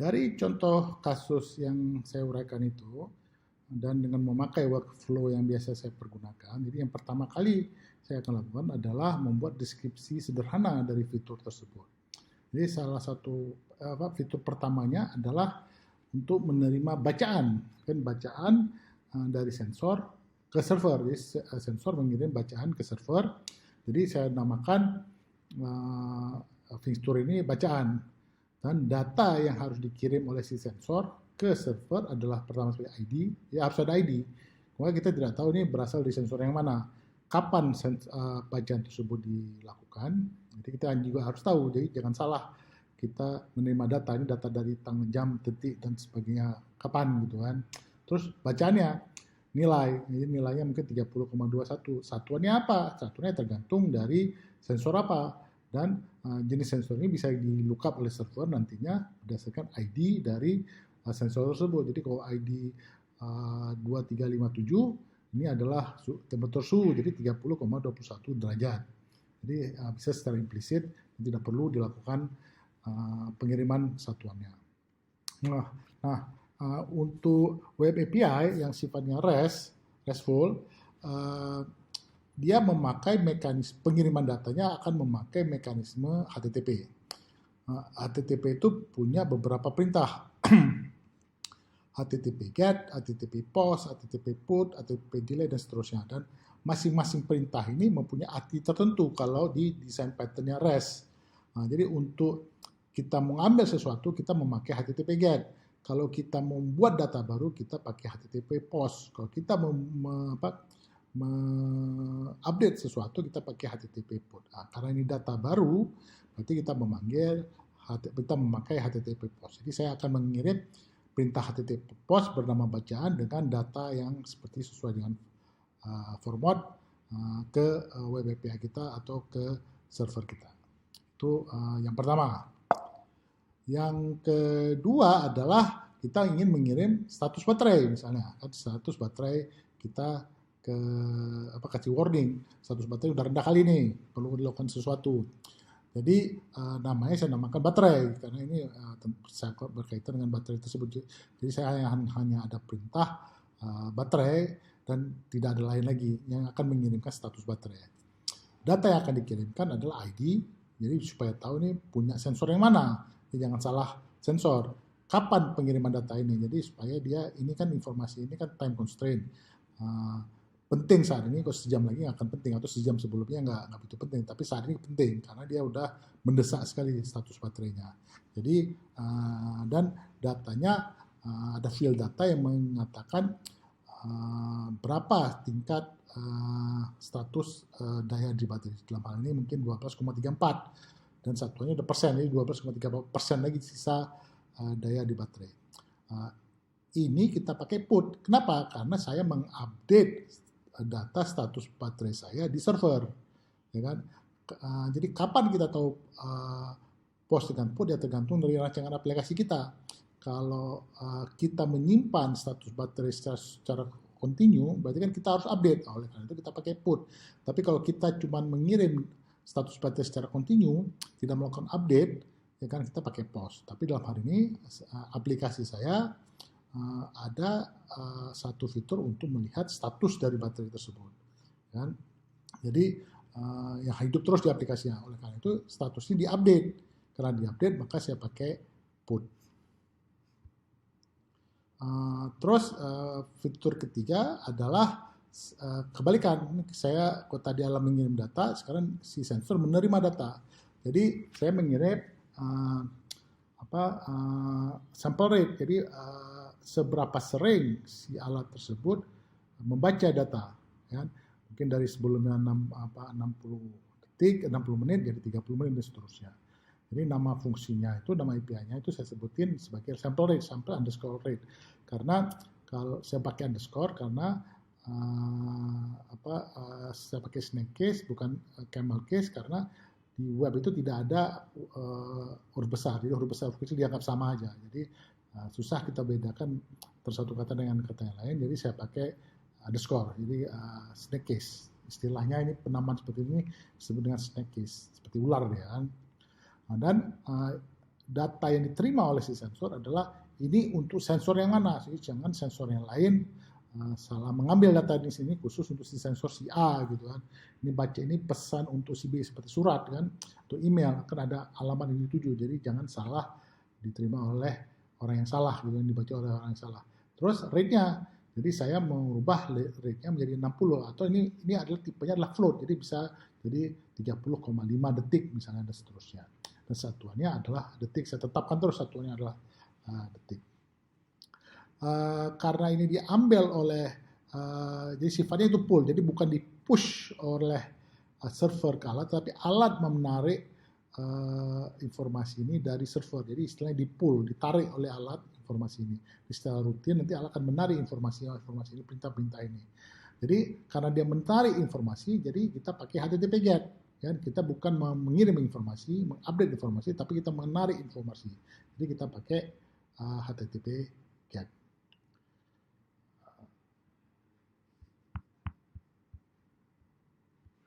Dari contoh kasus yang saya uraikan itu, dan dengan memakai workflow yang biasa saya pergunakan, jadi yang pertama kali saya akan lakukan adalah membuat deskripsi sederhana dari fitur tersebut. Jadi salah satu fitur pertamanya adalah untuk menerima bacaan, kan bacaan dari sensor ke server. Jadi sensor mengirim bacaan ke server. Jadi saya namakan fitur ini bacaan. Dan data yang harus dikirim oleh si sensor ke server adalah pertama sekali ID, ya harus ada ID. Kemudian kita tidak tahu ini berasal dari sensor yang mana, kapan bacaan tersebut dilakukan. Jadi kita juga harus tahu, jadi jangan salah kita menerima data, ini data dari tanggal, jam, detik, dan sebagainya, kapan gitu kan. Terus bacaannya, nilai, jadi nilainya mungkin 30,21. Satuannya apa? Satuannya tergantung dari sensor apa. Dan jenis sensor ini bisa di lookup oleh server nantinya berdasarkan ID dari sensor tersebut. Jadi kalau ID 2357 ini adalah temperatur suhu, jadi 30,21 derajat. Jadi bisa secara implisit, tidak perlu dilakukan pengiriman satuannya. Nah, untuk web API yang sifatnya RESTful, dia memakai mekanisme pengiriman datanya akan memakai mekanisme HTTP. HTTP itu punya beberapa perintah. HTTP GET, HTTP POST, HTTP PUT, HTTP DELETE, dan seterusnya. Dan masing-masing perintah ini mempunyai arti tertentu kalau di desain patternnya REST. Jadi untuk kita mengambil sesuatu, kita memakai HTTP GET. Kalau kita membuat data baru, kita pakai HTTP POST. Kalau kita update sesuatu, kita pakai HTTP PUT. Karena ini data baru, berarti kita memakai HTTP POST. Jadi saya akan mengirim perintah HTTP POST bernama bacaan dengan data yang seperti sesuai dengan format ke web API kita atau ke server kita. Itu yang pertama. Yang kedua adalah kita ingin mengirim status baterai, misalnya status baterai kita kasih warning, status baterai udah rendah kali nih, perlu dilakukan sesuatu. Jadi namanya saya namakan baterai karena ini saya berkaitan dengan baterai tersebut. Jadi saya hanya ada perintah baterai dan tidak ada lain lagi yang akan mengirimkan status baterai. Data yang akan dikirimkan adalah ID, jadi supaya tahu ini punya sensor yang mana. Jadi jangan salah sensor. Kapan pengiriman data ini? Jadi supaya dia ini kan informasi ini kan time constraint. Penting saat ini, kalau sejam lagi nggak akan penting, atau sejam sebelumnya nggak begitu penting, tapi saat ini penting karena dia udah mendesak sekali status baterainya. Jadi dan datanya ada field data yang mengatakan berapa tingkat status daya di baterai. Dalam hal ini mungkin 12,34 dan satuannya ada persen, jadi 12,3% lagi sisa daya di baterai. Ini kita pakai put. Kenapa? Karena saya mengupdate data status baterai saya di server, ya kan? Jadi kapan kita tahu post dengan put ya tergantung dari rancangan aplikasi kita. Kalau kita menyimpan status baterai secara kontinu, berarti kan kita harus update. Oleh karena itu kita pakai put. Tapi kalau kita cuma mengirim status baterai secara kontinu, tidak melakukan update, ya kan kita pakai post. Tapi dalam hal ini aplikasi saya ada satu fitur untuk melihat status dari baterai tersebut, kan? Jadi yang hidup terus di aplikasinya. Oleh karena itu statusnya diupdate. Karena diupdate maka saya pakai put. Terus fitur ketiga adalah kebalikan. Saya kalau tadi alam mengirim data, sekarang si sensor menerima data. Jadi saya mengirim sample rate. Jadi seberapa sering si alat tersebut membaca data, ya. Mungkin dari sebelumnya 60 detik, 60 menit jadi 30 menit dan seterusnya. Jadi nama fungsinya itu, nama API-nya itu saya sebutin sebagai sample rate, sample underscore rate. Karena kalau saya pakai underscore karena saya pakai snake case bukan camel case karena di web itu tidak ada huruf besar, jadi huruf besar huruf kecil dianggap sama aja. Jadi susah kita bedakan satu kata dengan kata yang lain, jadi saya pakai underscore, jadi snake case. Istilahnya ini penamaan seperti ini disebut dengan snake case, seperti ular ya kan. Dan data yang diterima oleh si sensor adalah ini untuk sensor yang mana, jadi jangan sensor yang lain salah mengambil data di sini khusus untuk si sensor si A gitu kan. Ini baca ini pesan untuk si B seperti surat kan, atau email kan ada alamat yang dituju, jadi jangan salah diterima oleh orang yang salah gitu, yang dibaca oleh orang yang salah. Terus rate-nya, jadi saya mengubah rate-nya menjadi 60 atau ini adalah tipenya adalah float, jadi bisa jadi 30,5 detik misalnya dan seterusnya. Dan satuannya adalah detik, saya tetapkan terus satuannya adalah detik. Karena ini diambil oleh jadi sifatnya itu pull, jadi bukan di push oleh server ke alat, tapi alat menarik informasi ini dari server. Jadi istilahnya di pull, ditarik oleh alat informasi ini. Di secara rutin nanti alat akan menarik informasi ini, perintah-perintah ini. Jadi karena dia menarik informasi, jadi kita pakai HTTP GET. Ya, kita bukan mengirim informasi, mengupdate informasi, tapi kita menarik informasi. Jadi kita pakai HTTP GET.